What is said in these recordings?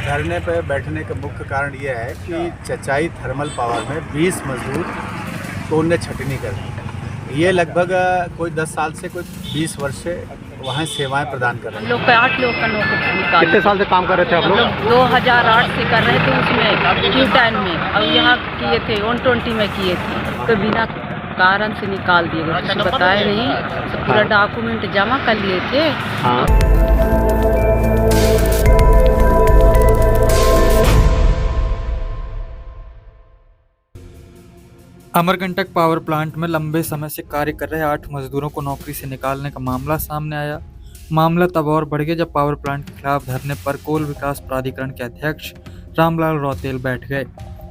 धरने पे बैठने का मुख्य कारण यह है कि चचाई थर्मल पावर में 20 मजदूर को उनने छटनी कर दी। ये लगभग कोई 10 साल से कोई 20 वर्ष से वहाँ सेवाएं प्रदान कर रहे हैं। लोग 8 लोग का नौकरी निकाल। कितने साल से काम कर रहे थे आप लोग? 2008 से कर रहे थे उसमें Q10 में, और यहाँ किए थे 120 में किए थे, तो बिना कारण से निकाल दिए गए। कुछ बताए नहीं, तो पूरा डॉक्यूमेंट जमा कर लिए थे। हाँ। अमरकंटक पावर प्लांट में लंबे समय से कार्य कर रहे 8 मजदूरों को नौकरी से निकालने का मामला सामने आया। मामला तब और बढ़ गया जब पावर प्लांट के खिलाफ धरने पर कोल विकास प्राधिकरण के अध्यक्ष रामलाल रौतेल बैठ गए।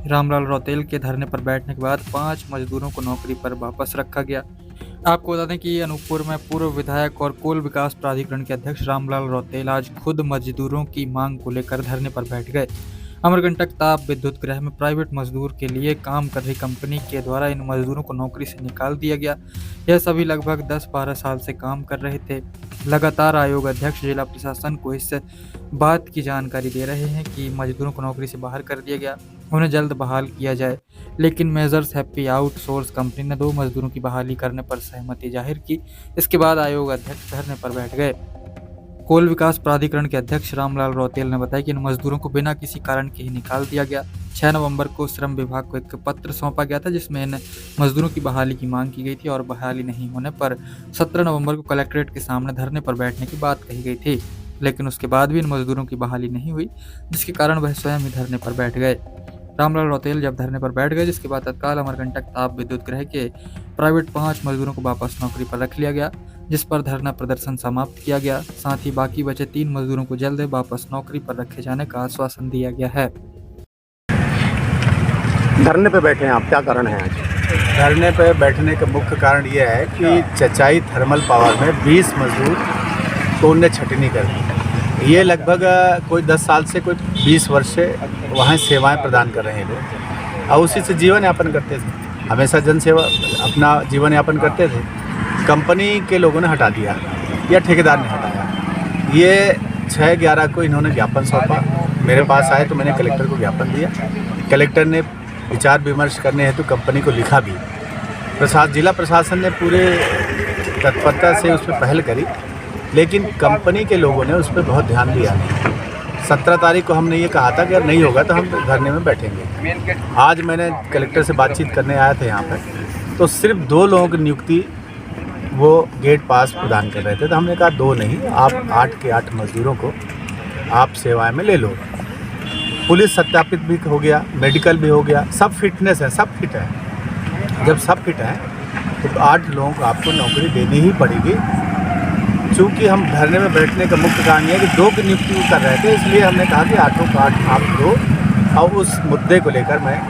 रामलाल रौतेल के धरने पर बैठने के बाद 5 मजदूरों को नौकरी पर वापस रखा गया। आपको बता दें कि अनूपपुर में पूर्व विधायक और कोल विकास प्राधिकरण के अध्यक्ष रामलाल रौतेल आज खुद मजदूरों की मांग को लेकर धरने पर बैठ गए। अमरकंटक ताप विद्युत गृह में प्राइवेट मजदूर के लिए काम कर रही कंपनी के द्वारा इन मजदूरों को नौकरी से निकाल दिया गया। यह सभी लगभग 10-12 साल से काम कर रहे थे। लगातार आयोग अध्यक्ष जिला प्रशासन को इस बात की जानकारी दे रहे हैं कि मजदूरों को नौकरी से बाहर कर दिया गया, उन्हें जल्द बहाल किया जाए, लेकिन मेजर्स हैप्पी आउटसोर्स कंपनी ने 2 मजदूरों की बहाली करने पर सहमति जाहिर की। इसके बाद आयोग अध्यक्ष धरने पर बैठ गए। कोल विकास प्राधिकरण के अध्यक्ष रामलाल रौतेल ने बताया कि इन मजदूरों को बिना किसी कारण के ही निकाल दिया गया। 6 नवंबर को श्रम विभाग को एक पत्र सौंपा गया था जिसमें इन मजदूरों की बहाली की मांग की गई थी और बहाली नहीं होने पर 17 नवंबर को कलेक्ट्रेट के सामने धरने पर बैठने की बात कही गई थी, लेकिन उसके बाद भी इन मजदूरों की बहाली नहीं हुई, जिसके कारण वह स्वयं ही धरने पर बैठ गए। रामलाल रौतेल जब धरने पर बैठ गए, जिसके बाद तत्काल अमरकंटक ताप विद्युत गृह के प्राइवेट 5 मजदूरों को वापस नौकरी पर रख लिया गया, जिस पर धरना प्रदर्शन समाप्त किया गया। साथ ही बाकी बचे 3 मजदूरों को जल्द वापस नौकरी पर रखे जाने का आश्वासन दिया गया है। धरने पे बैठे हैं आप, क्या कारण है आज? धरने पे बैठने का मुख्य कारण यह है कि चचाई थर्मल पावर में 20 मजदूर को उनने छटनी कर दी। ये लगभग कोई 10 साल से कोई 20 वर्ष से वहाँ सेवाएं प्रदान कर रहे हैं लोग, और उसी से जीवन यापन करते थे। हमेशा जनसेवा अपना जीवन यापन करते थे। कंपनी के लोगों ने हटा दिया या ठेकेदार ने हटाया। ये 6/11 को इन्होंने ज्ञापन सौंपा, मेरे पास आए तो मैंने कलेक्टर को ज्ञापन दिया। कलेक्टर ने विचार विमर्श करने हेतु कंपनी को लिखा भी। जिला प्रशासन ने पूरे तत्परता से उस पर पहल करी, लेकिन कंपनी के लोगों ने उस पर बहुत ध्यान दिया नहीं। 17 तारीख को हमने ये कहा था कि अगर नहीं होगा तो हम धरने में बैठेंगे। आज मैंने कलेक्टर से बातचीत करने आया था यहाँ पर, तो सिर्फ 2 लोगों की नियुक्ति वो गेट पास प्रदान कर रहे थे, तो हमने कहा 2 नहीं, आप 8 के 8 मजदूरों को आप सेवाएं में ले लो। पुलिस सत्यापित भी हो गया, मेडिकल भी हो गया, सब फिटनेस है, सब फिट है। जब सब फिट हैं तो 8 लोगों को आपको नौकरी देनी ही पड़ेगी। चूँकि हम धरने में बैठने का मुख्य कारण ये है कि 2 की नियुक्ति कर रहे थे, इसलिए हमने कहा कि 8 को 8 आप दो। और उस मुद्दे को लेकर मैं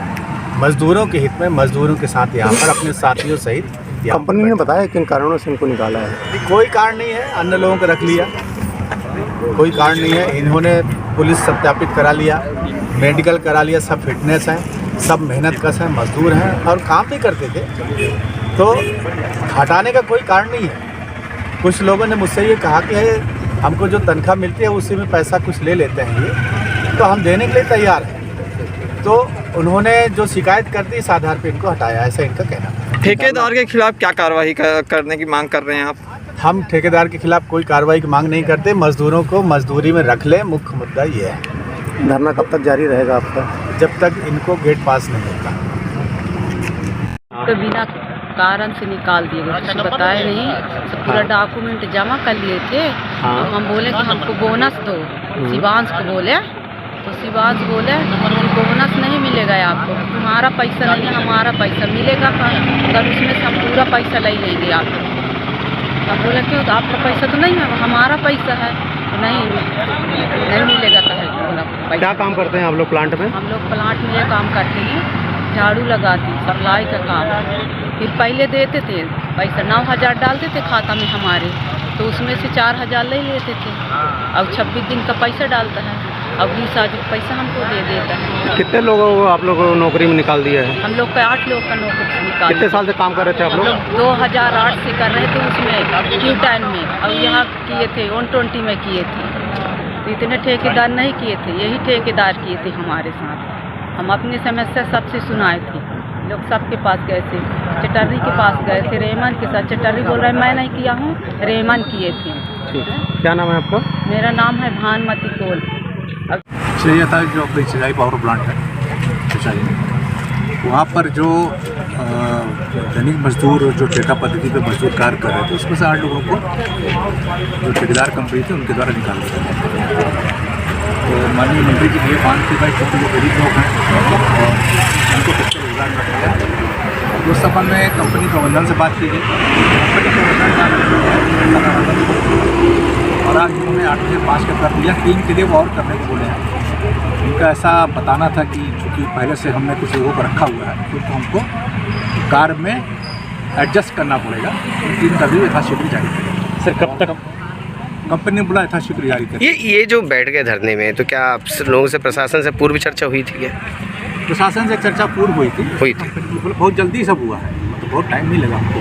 मजदूरों के हित में मजदूरों के साथ यहाँ पर अपने साथियों सहित कंपनी ने बताया किन कारणों से इनको निकाला है? कोई कारण नहीं है, अन्य लोगों को रख लिया, कोई कारण नहीं है। इन्होंने पुलिस सत्यापित करा लिया, मेडिकल करा लिया, सब फिटनेस हैं, सब मेहनत कश हैं, मजदूर हैं और काम भी करते थे, तो हटाने का कोई कारण नहीं है। कुछ लोगों ने मुझसे ये कहा कि हमको जो तनख्वाह मिलती है उसी में पैसा कुछ ले लेते हैं ये, तो हम देने के लिए तैयार हैं। तो उन्होंने जो शिकायत कर दी इस आधार पर इनको हटाया, ऐसा इनका कहना है। ठेकेदार के खिलाफ क्या कार्रवाई करने की मांग कर रहे हैं आप? हम ठेकेदार के खिलाफ कोई कार्रवाई की मांग नहीं करते, मजदूरों को मजदूरी में रख ले, मुख्य मुद्दा ये है। धरना कब तक जारी रहेगा आपका? जब तक इनको गेट पास नहीं होता। तो बिना कारण से निकाल दिए गए। कुछ बताए नहीं, तो पूरा डॉक्यूमेंट जमा कर लिए थे। हाँ। तो हम बोले कि हमको बोनस दो, शिवांश को बोले, तो शिवांश बोले कि बोनस नहीं मिलेगा आपको, तुम्हारा पैसा नहीं है, हमारा पैसा मिलेगा, तब उसमें से हम पूरा पैसा ले लेंगे आपको। हम बोले क्यों, तो आपका पैसा तो नहीं है, हमारा पैसा है, तो नहीं मिलेगा। तो क्या काम करते हैं आप लोग प्लांट में? हम लोग प्लांट में ये काम करते हैं, झाड़ू लगाती, सप्लाई का काम। फिर पहले देते थे पैसा, 9,000 डालते थे खाता में हमारे, तो उसमें से 4,000 ले लेते थे, अब 26 दिन का पैसा डालता है। और 20,000 पैसा हमको दे देता है। कितने लोगों को आप लोगों को नौकरी में निकाल दिया है? हम लोग का 8 लोग का नौकरी निकाल। कितने साल से काम कर रहे थे आप हम लोग? लोग 2008 से कर रहे थे उसमें क्यू टाइम में, और यहाँ किए थे 120 में किए थे। तो इतने ठेकेदार नहीं किए थे, यही ठेकेदार किए थे हमारे साथ। हम अपनी समस्या सबसे सुनाए थे, लोग सबके पास गए थे, चटर्री के पास गए थे, रेहमान के साथ। चटर्री बोल रहा है मैं नहीं किया हूँ, रेहमान किए थे। क्या नाम है आपका? मेरा नाम है भानुमति कोल। चाहिए था जो अपनी सिंचाई पावर प्लांट है सिंचाई में, वहाँ पर जो दैनिक मजदूर जो ठेका पद्धति पे मजदूर कार्य कर रहे थे, उसमें से 8 लोगों को जो ठेकेदार कंपनी थी उनके द्वारा निकाल दिया। तो माननीय मंत्री जी ये मांग थी भाई क्योंकि वो गरीब लोग हैं और उनको किससे रोजगार मिल रहा है। उस संबंध में कंपनी प्रबंधन से बात की गई। कंपनी प्रबंधन और आज उन्होंने 8 से 5 का कर दिया, 3 के लिए वो और करने को बोले हैं। उनका ऐसा बताना था कि चूँकि पहले से हमने कुछ लोगों को रखा हुआ है तो हमको कार्य में एडजस्ट करना पड़ेगा। 3 का भी यथाशीघ्र जारी करेगा। सर कब तक? कंपनी ने बोला यथाशीघ्र जारी करेगा। ये जो बैठ गए धरने में, तो क्या आप लोगों से प्रशासन से पूर्व चर्चा हुई थी क्या? प्रशासन से चर्चा पूर्व हुई थी। बहुत जल्दी सब हुआ है, तो बहुत टाइम नहीं लगा हमको।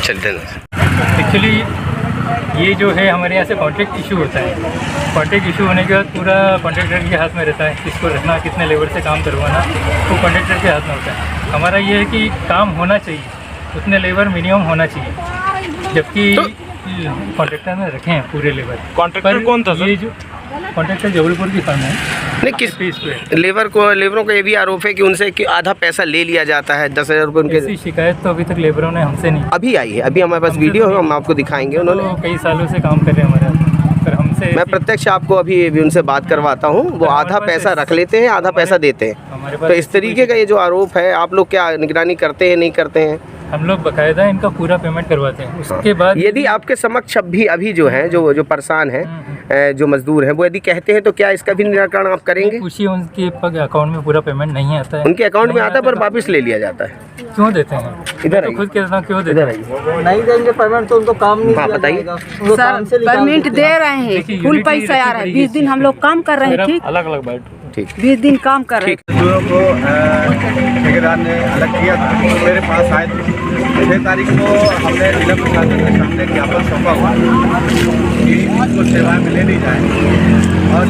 चलते एक्चुअली ये जो है हमारे यहाँ से कॉन्ट्रैक्ट इशू होता है। कॉन्ट्रैक्ट इशू होने के बाद पूरा कॉन्ट्रैक्टर के हाथ में रहता है, किसको रखना, कितने लेबर से काम करवाना, वो कॉन्ट्रैक्टर के हाथ में होता है। हमारा ये है कि काम होना चाहिए, उतने लेबर मिनिमम होना चाहिए, जबकि कॉन्ट्रैक्टर में रखे हैं पूरे लेबर। कॉन्ट्रैक्टर कौन था सर? ये जो कॉन्ट्रैक्टर जबलपुर की फर्म है। नहीं, किस लेबरों का ये भी आरोप है कि उनसे कि आधा पैसा ले लिया जाता है, 10,000 रुपये उनके। ऐसी शिकायत तो अभी तक लेबरों ने हमसे नहीं। अभी आई है, अभी हमारे पास वीडियो है, हम आपको दिखाएंगे। उन्होंने तो कई सालों से काम कर रहे हैं हमारे, पर हमसे मैं प्रत्यक्ष आपको अभी उनसे बात करवाता हूँ। वो आधा पैसा रख लेते हैं, आधा पैसा देते हैं। तो इस तरीके का ये जो आरोप है, आप लोग क्या निगरानी करते हैं, नहीं करते हैं? हम लोग बाकायदा इनका पूरा पेमेंट करवाते हैं। उसके बाद यदि आपके समक्ष अभी जो है जो परेशान है, जो मजदूर हैं, वो यदि कहते हैं तो क्या इसका भी निराकरण आप करेंगे? पूछिए, उनके अकाउंट में पूरा पेमेंट नहीं आता है। उनके अकाउंट में आता है पर वापस ले लिया जाता है। क्यों देते हैं? इधर तो खुद कहता हूँ क्यों देते हैं? नहीं देंगे पेमेंट तो उनको काम नहीं। हाँ बताइए। सर पेमेंट दे रहे हैं, फुल पैसा आ रहा है। 20 दिन हम लोग काम कर रहे हैं, ठीक, अलग अलग बैठ, ठीक, 20 दिन काम कर रहे हैं। मजदूरों को ठेकेदार ने अलग किया था, तो मेरे पास आए थे। 6 तारीख को हमने जिला प्रशासन के सामने ज्ञापन सौंपा हुआ कि इसको सेवाएं में ले ली जाए, और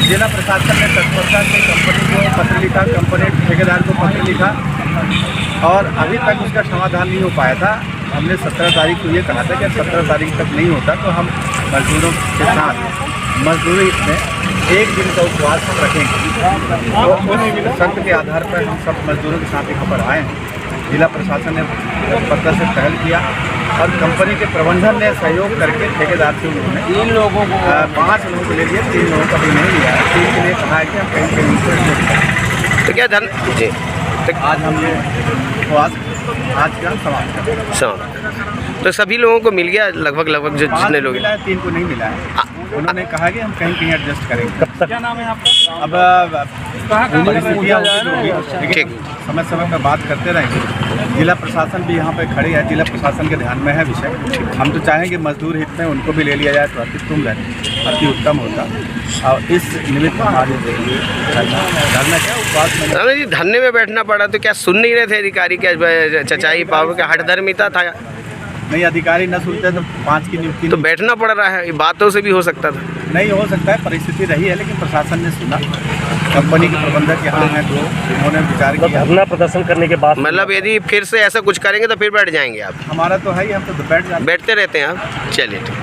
जिला प्रशासन ने तत्परता से कंपनी को पत्र लिखा, कंपनी ठेकेदार को पत्र लिखा, और अभी तक उसका समाधान नहीं हो पाया था। हमने 17 तारीख को ये कहा था कि 17 तारीख तक नहीं होता तो हम मजदूरों के साथ मजदूरी में 1 दिन का उपवास रखेंगे। तो शर्त के आधार पर हम सब मजदूरों के साथ यहाँ पर आए हैं। जिला प्रशासन ने तत्परता से पहल किया और कंपनी के प्रबंधन ने सहयोग करके ठेकेदार से उन्होंने 3 लोगों को 5 लोगों को ले लिया, 3 लोगों को भी नहीं लिया है। 3 के लिए कहा है कि हम कहीं तो क्या धन जी, तो आज हम ये उपवास आज का समाप्त करें। तो सभी लोगों को मिल गया लगभग जो 5 जितने को लोग मिला है, 3 को नहीं मिला है। उन्होंने कहा कि हम कहीं एडजस्ट करेंगे। क्या नाम है आपका? अब परिस्थितियाँ होगी, लेकिन समय समय पर बात करते रहेंगे। जिला प्रशासन भी यहाँ पे खड़े है, जिला प्रशासन के ध्यान में है विषय। हम तो चाहेंगे मजदूर हित में उनको भी ले लिया जाए तो अति उत्तम होता। और इस निमित्त हमारे धरना क्या उपवास में राणा जी धरने में बैठना पड़ा, तो क्या सुन नहीं रहे थे अधिकारी? क्या चचाई पावर का हठधर्मिता था? नहीं, अधिकारी न सुनते तो 5 की नियुक्ति तो बैठना पड़ रहा है, बातों से भी हो सकता था। नहीं हो सकता है, परिस्थिति रही है, लेकिन प्रशासन ने सुना। कंपनी के प्रबंधक यहाँ हैं, तो उन्होंने विचार किया। धरना प्रदर्शन करने के बाद मतलब यदि फिर से ऐसा कुछ करेंगे तो फिर बैठ जाएंगे आप? हमारा तो है ही, हम तो बैठ जाते हैं। बैठते रहते हैं आप? चलिए ठीक।